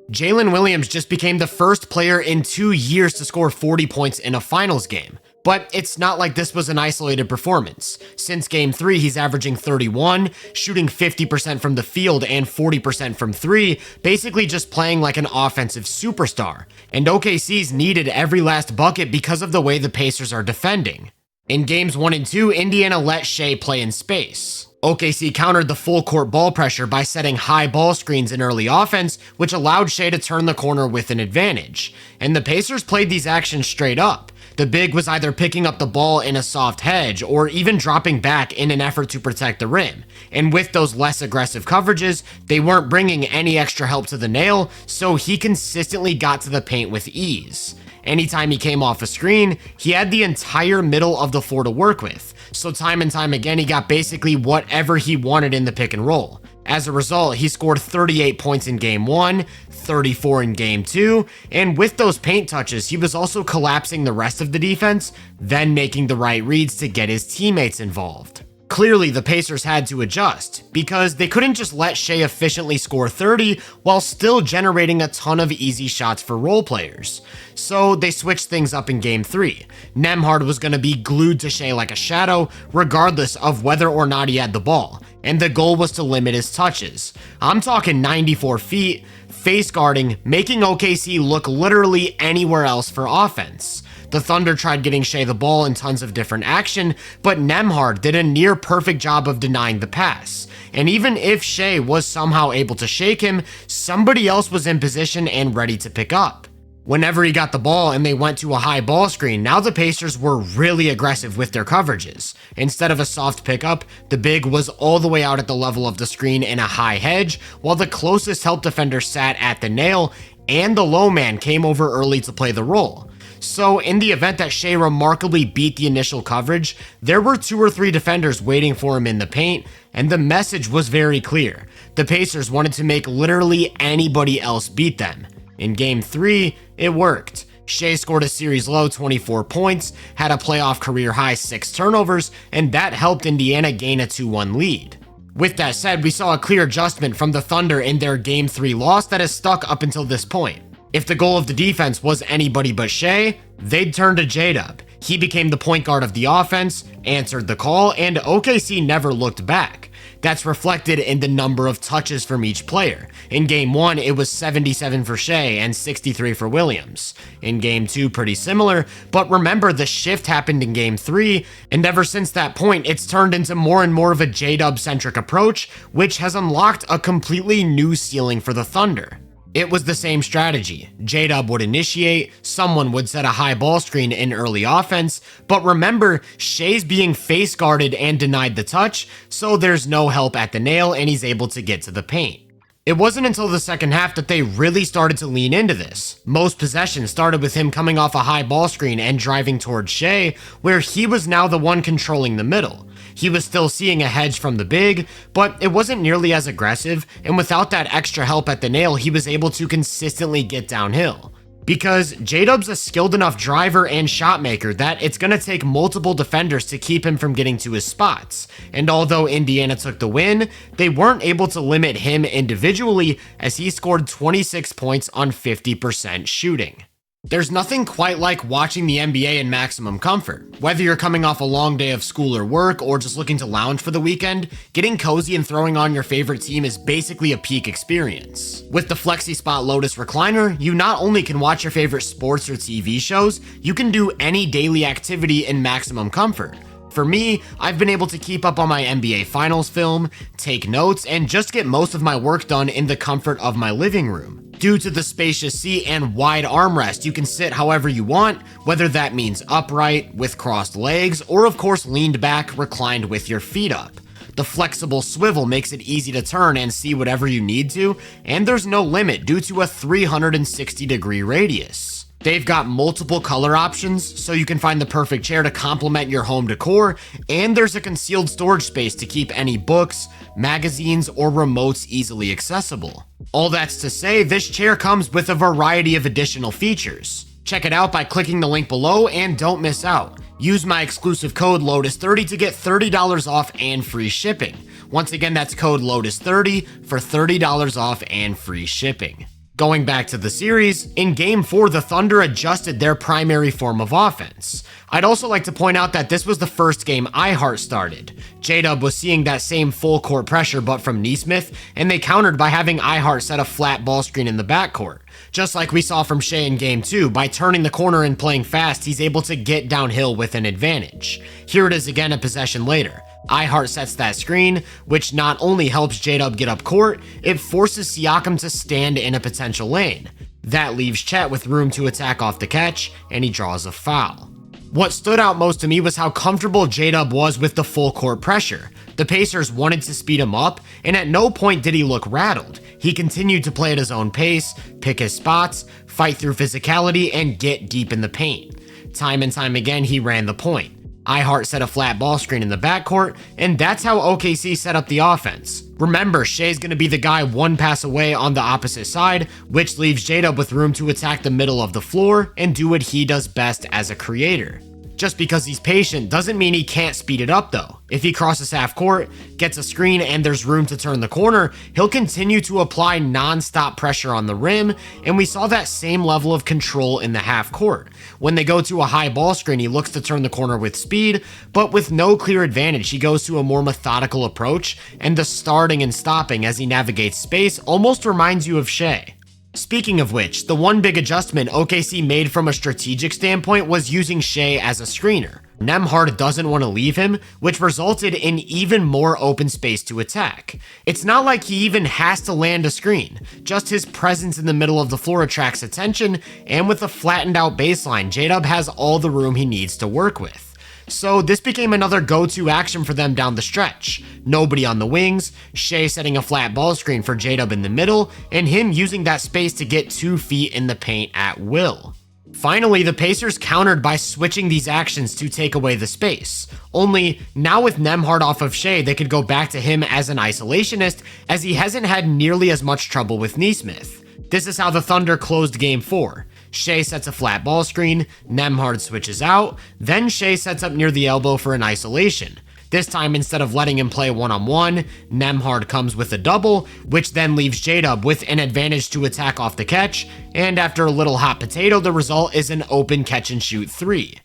Jalen Williams just became the first player in 2 years to score 40 points in a finals game. But it's not like this was an isolated performance. Since Game 3, he's averaging 31, shooting 50% from the field and 40% from 3, basically just playing like an offensive superstar. And OKC's needed every last bucket because of the way the Pacers are defending. In Games 1 and 2, Indiana let Shea play in space. OKC countered the full court ball pressure by setting high ball screens in early offense, which allowed Shea to turn the corner with an advantage. And the Pacers played these actions straight up. The big was either picking up the ball in a soft hedge or even dropping back in an effort to protect the rim. And with those less aggressive coverages, they weren't bringing any extra help to the nail, so he consistently got to the paint with ease. Anytime he came off a screen, he had the entire middle of the floor to work with, so time and time again he got basically whatever he wanted in the pick and roll. As a result, he scored 38 points in Game 1, 34 in Game 2, and with those paint touches, he was also collapsing the rest of the defense, then making the right reads to get his teammates involved. Clearly, the Pacers had to adjust, because they couldn't just let Shea efficiently score 30 while still generating a ton of easy shots for role players. So they switched things up in Game 3. Nembhard was going to be glued to Shea like a shadow, regardless of whether or not he had the ball, and the goal was to limit his touches. I'm talking 94 feet, face guarding, making OKC look literally anywhere else for offense. The Thunder tried getting Shea the ball in tons of different action, but Nembhard did a near perfect job of denying the pass. And even if Shea was somehow able to shake him, somebody else was in position and ready to pick up. Whenever he got the ball and they went to a high ball screen, now the Pacers were really aggressive with their coverages. Instead of a soft pickup, the big was all the way out at the level of the screen in a high hedge, while the closest help defender sat at the nail, and the low man came over early to play the role. So in the event that Shea remarkably beat the initial coverage, there were 2 or 3 defenders waiting for him in the paint, and the message was very clear. The Pacers wanted to make literally anybody else beat them. In Game 3, it worked. Shea scored a series low 24 points, had a playoff career high 6 turnovers, and that helped Indiana gain a 2-1 lead. With that said, we saw a clear adjustment from the Thunder in their Game 3 loss that has stuck up until this point. If the goal of the defense was anybody but Shea, they'd turn to J-Dub. He became the point guard of the offense, answered the call, and OKC never looked back. That's reflected in the number of touches from each player. In Game 1, it was 77 for Shea and 63 for Williams. In Game 2, pretty similar, but remember the shift happened in Game 3, and ever since that point, it's turned into more and more of a J-Dub-centric approach, which has unlocked a completely new ceiling for the Thunder. It was the same strategy. J-Dub would initiate, someone would set a high ball screen in early offense, but remember, Shea's being face guarded and denied the touch, so there's no help at the nail and he's able to get to the paint. It wasn't until the second half that they really started to lean into this. Most possessions started with him coming off a high ball screen and driving towards Shea, where he was now the one controlling the middle. He was still seeing a hedge from the big, but it wasn't nearly as aggressive, and without that extra help at the nail, he was able to consistently get downhill. Because J-Dub's a skilled enough driver and shot maker that it's going to take multiple defenders to keep him from getting to his spots. And although Indiana took the win, they weren't able to limit him individually as he scored 26 points on 50% shooting. There's nothing quite like watching the NBA in maximum comfort. Whether you're coming off a long day of school or work or just looking to lounge for the weekend, getting cozy and throwing on your favorite team is basically a peak experience. With the FlexiSpot Lotus recliner, you not only can watch your favorite sports or TV shows, you can do any daily activity in maximum comfort. For me, I've been able to keep up on my NBA Finals film, take notes, and just get most of my work done in the comfort of my living room. Due to the spacious seat and wide armrest, you can sit however you want, whether that means upright, with crossed legs, or of course leaned back, reclined with your feet up. The flexible swivel makes it easy to turn and see whatever you need to, and there's no limit due to a 360-degree radius. They've got multiple color options, so you can find the perfect chair to complement your home decor, and there's a concealed storage space to keep any books, magazines, or remotes easily accessible. All that's to say, this chair comes with a variety of additional features. Check it out by clicking the link below and don't miss out. Use my exclusive code LOTUS30 to get $30 off and free shipping. Once again, that's code LOTUS30 for $30 off and free shipping. Going back to the series, in Game 4, the Thunder adjusted their primary form of offense. I'd also like to point out that this was the first game iHeart started. J-Dub was seeing that same full court pressure but from Nesmith, and they countered by having iHeart set a flat ball screen in the backcourt. Just like we saw from Shai in Game 2, by turning the corner and playing fast, he's able to get downhill with an advantage. Here it is again a possession later. iHeart sets that screen, which not only helps J-Dub get up court, it forces Siakam to stand in a potential lane. That leaves Chet with room to attack off the catch, and he draws a foul. What stood out most to me was how comfortable J-Dub was with the full court pressure. The Pacers wanted to speed him up, and at no point did he look rattled. He continued to play at his own pace, pick his spots, fight through physicality, and get deep in the paint. Time and time again, he ran the point. iHeart set a flat ball screen in the backcourt, and that's how OKC set up the offense. Remember, Shai's going to be the guy one pass away on the opposite side, which leaves J-Dub with room to attack the middle of the floor and do what he does best as a creator. Just because he's patient doesn't mean he can't speed it up though. If he crosses half court, gets a screen, and there's room to turn the corner, he'll continue to apply non-stop pressure on the rim, and we saw that same level of control in the half court. When they go to a high ball screen, he looks to turn the corner with speed, but with no clear advantage, he goes to a more methodical approach, and the starting and stopping as he navigates space almost reminds you of Shai. Speaking of which, the one big adjustment OKC made from a strategic standpoint was using Shai as a screener. Nembhard doesn't want to leave him, which resulted in even more open space to attack. It's not like he even has to land a screen, just his presence in the middle of the floor attracts attention, and with a flattened out baseline, J-Dub has all the room he needs to work with. So this became another go-to action for them down the stretch. Nobody on the wings, Shai setting a flat ball screen for J-Dub in the middle, and him using that space to get 2 feet in the paint at will. Finally, the Pacers countered by switching these actions to take away the space. Only, now with Nembhard off of Shai, they could go back to him as an isolationist, as he hasn't had nearly as much trouble with Nesmith. This is how the Thunder closed Game 4. Shai sets a flat ball screen, Nembhard switches out, then Shai sets up near the elbow for an isolation. This time, instead of letting him play one-on-one, Nembhard comes with a double, which then leaves J-Dub with an advantage to attack off the catch, and after a little hot potato, the result is an open catch-and-shoot 3.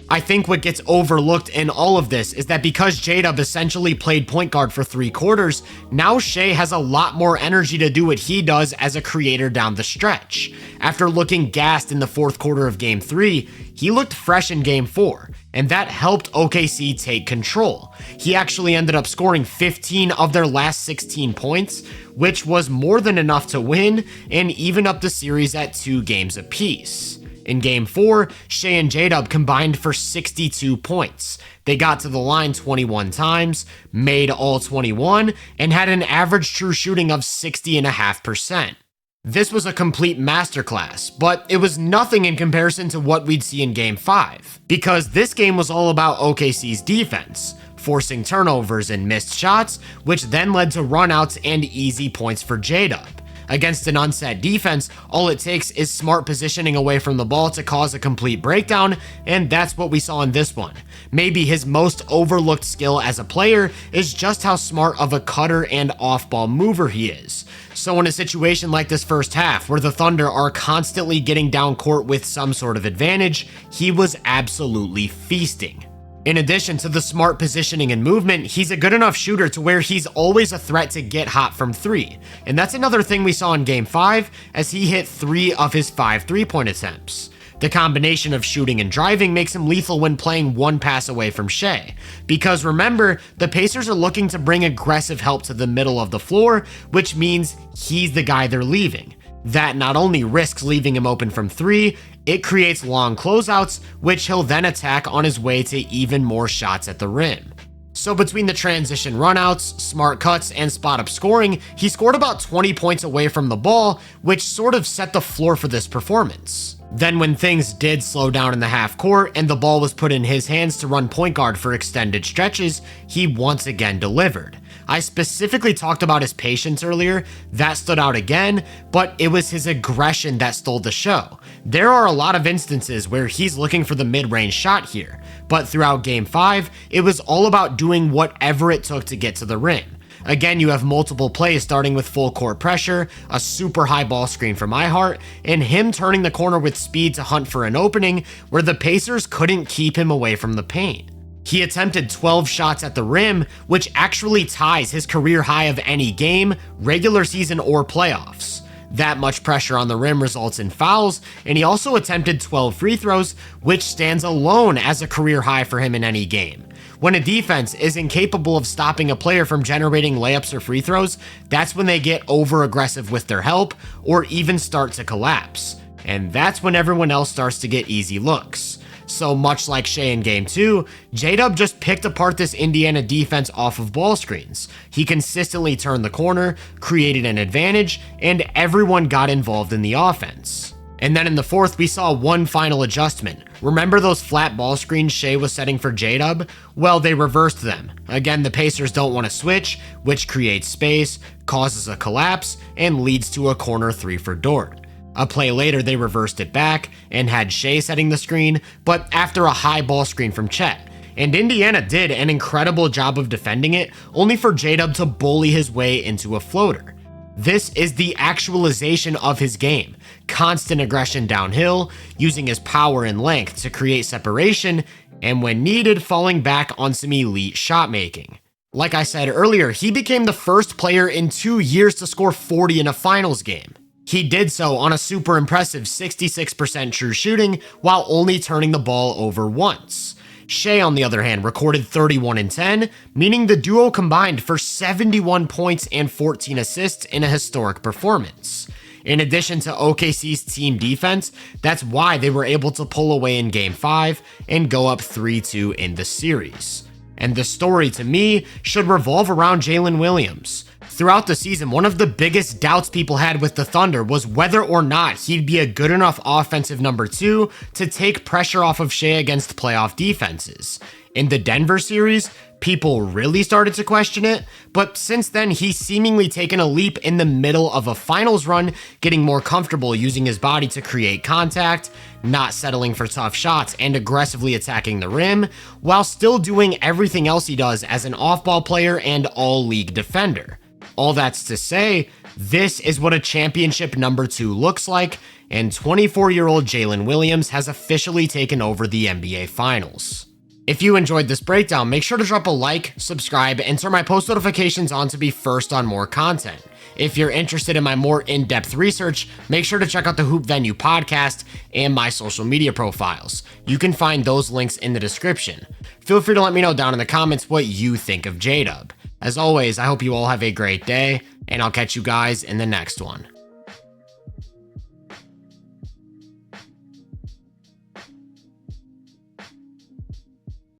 I think what gets overlooked in all of this is that because J-Dub essentially played point guard for 3 quarters, now Shai has a lot more energy to do what he does as a creator down the stretch. After looking gassed in the 4th quarter of Game 3, he looked fresh in Game 4, and that helped OKC take control. He actually ended up scoring 15 of their last 16 points, which was more than enough to win and even up the series at 2 games apiece. In Game 4, Shai and J-Dub combined for 62 points. They got to the line 21 times, made all 21, and had an average true shooting of 60.5%. This was a complete masterclass, but it was nothing in comparison to what we'd see in Game 5, because this game was all about OKC's defense, forcing turnovers and missed shots, which then led to runouts and easy points for J-Dub. Against an unset defense, all it takes is smart positioning away from the ball to cause a complete breakdown, and that's what we saw in this one. Maybe his most overlooked skill as a player is just how smart of a cutter and off-ball mover he is. So in a situation like this first half, where the Thunder are constantly getting down court with some sort of advantage, he was absolutely feasting. In addition to the smart positioning and movement, he's a good enough shooter to where he's always a threat to get hot from 3. And that's another thing we saw in Game 5, as he hit 3 of his 5 3-point attempts. The combination of shooting and driving makes him lethal when playing one pass away from Shai. Because remember, the Pacers are looking to bring aggressive help to the middle of the floor, which means he's the guy they're leaving. That not only risks leaving him open from 3, it creates long closeouts, which he'll then attack on his way to even more shots at the rim. So between the transition runouts, smart cuts, and spot-up scoring, he scored about 20 points away from the ball, which sort of set the floor for this performance. Then when things did slow down in the half court and the ball was put in his hands to run point guard for extended stretches, he once again delivered. I specifically talked about his patience earlier, that stood out again, but it was his aggression that stole the show. There are a lot of instances where he's looking for the mid-range shot here, but throughout Game 5, it was all about doing whatever it took to get to the rim. Again, you have multiple plays starting with full court pressure, a super high ball screen from iHeart, and him turning the corner with speed to hunt for an opening where the Pacers couldn't keep him away from the paint. He attempted 12 shots at the rim, which actually ties his career high of any game, regular season or playoffs. That much pressure on the rim results in fouls, and he also attempted 12 free throws, which stands alone as a career high for him in any game. When a defense is incapable of stopping a player from generating layups or free throws, that's when they get over aggressive with their help or even start to collapse. And that's when everyone else starts to get easy looks. So much like Shai in Game 2, J-Dub just picked apart this Indiana defense off of ball screens. He consistently turned the corner, created an advantage, and everyone got involved in the offense. And then in the fourth, we saw one final adjustment. Remember those flat ball screens Shai was setting for J-Dub? Well, they reversed them. Again, the Pacers don't want to switch, which creates space, causes a collapse, and leads to a corner three for Dort. A play later, they reversed it back and had Shai setting the screen, but after a high ball screen from Chet. And Indiana did an incredible job of defending it, only for J-Dub to bully his way into a floater. This is the actualization of his game. Constant aggression downhill, using his power and length to create separation, and when needed, falling back on some elite shot making. Like I said earlier, he became the first player in 2 years to score 40 in a finals game. He did so on a super impressive 66% true shooting while only turning the ball over once. Shai, on the other hand, recorded 31 and 10, meaning the duo combined for 71 points and 14 assists in a historic performance. In addition to OKC's team defense, that's why they were able to pull away in Game 5 and go up 3-2 in the series. And the story, to me, should revolve around Jalen Williams. Throughout the season, one of the biggest doubts people had with the Thunder was whether or not he'd be a good enough offensive number 2 to take pressure off of Shai against playoff defenses. In the Denver series, people really started to question it, but since then he's seemingly taken a leap in the middle of a finals run, getting more comfortable using his body to create contact, not settling for tough shots, and aggressively attacking the rim, while still doing everything else he does as an off-ball player and all-league defender. All that's to say, this is what a championship number 2 looks like, and 24-year-old Jalen Williams has officially taken over the NBA Finals. If you enjoyed this breakdown, make sure to drop a like, subscribe, and turn my post notifications on to be first on more content. If you're interested in my more in-depth research, make sure to check out the Hoop Venue podcast and my social media profiles. You can find those links in the description. Feel free to let me know down in the comments what you think of J-Dub. As always, I hope you all have a great day, and I'll catch you guys in the next one.